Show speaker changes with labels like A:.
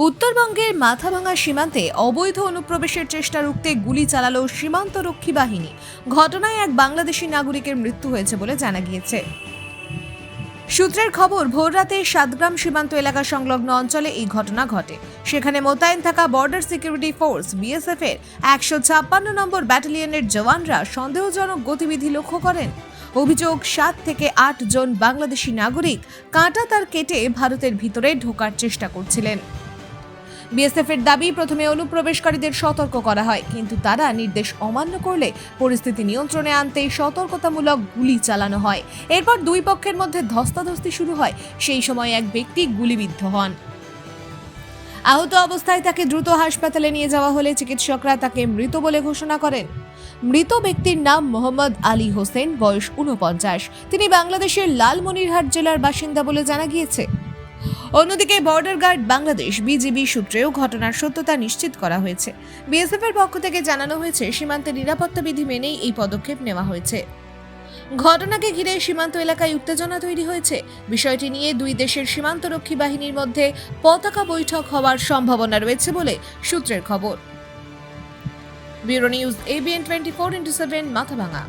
A: উত্তরবঙ্গের মাথাভাঙা সীমান্তে অবৈধ অনুপ্রবেশের চেষ্টা রুখতে গুলি চালালো সীমান্তরক্ষী বাহিনী। ঘটনায় এক বাংলাদেশি নাগরিকের মৃত্যু হয়েছে বলে জানা গিয়েছে। সূত্রের খবর, ভোররাতে সাতগ্রাম সীমান্ত এলাকা সংলগ্ন অঞ্চলে এই ঘটনা ঘটে। সেখানে মোতায়েন থাকা বর্ডার সিকিউরিটি ফোর্স বিএসএফ এর 156 নম্বর ব্যাটালিয়নের জওয়ানরা সন্দেহজনক গতিবিধি লক্ষ্য করেন। অভিযোগ, 7 থেকে 8 জন বাংলাদেশি নাগরিক কাঁটা তার কেটে ভারতের ভিতরে ঢোকার চেষ্টা করছিলেন। বিএসএফ এর দাবি, প্রথমে অনুপ্রবেশকারীদের সতর্ক করা হয়, কিন্তু তারা নির্দেশ অমান্য করলে পরিস্থিতি নিয়ন্ত্রণে আনতে সতর্কতামূলক গুলি চালানো হয়। এরপর দুই পক্ষের মধ্যে ধস্তাধস্তি শুরু হয়। সেই সময় এক ব্যক্তি গুলিবিদ্ধ হন। আহত অবস্থায় তাকে দ্রুত হাসপাতালে নিয়ে যাওয়া হলে চিকিৎসকরা তাকে মৃত বলে ঘোষণা করেন। মৃত ব্যক্তির নাম মোহাম্মদ আলী হোসেন, বয়স 49। তিনি বাংলাদেশের লালমনিরহাট জেলার বাসিন্দা বলে জানা গিয়েছে। অন্যদিকে বর্ডার গার্ড বাংলাদেশ বিজিবি সূত্রেও ঘটনার সত্যতা নিশ্চিত করা হয়েছে। বিএসএফ এর পক্ষ থেকে জানানো হয়েছে, সীমান্তে নিরাপত্তা বিধি মেনেই এই পদক্ষেপ নেওয়া হয়েছে। ঘটনাকে ঘিরে সীমান্ত এলাকায় উত্তেজনা তৈরি হয়েছে। বিষয়টি নিয়ে দুই দেশের সীমান্তরক্ষী বাহিনীর মধ্যে পতাকা বৈঠক হওয়ার সম্ভাবনা রয়েছে বলে সূত্রের খবর। Bureau news, ABN 24x7, Mathabhanga.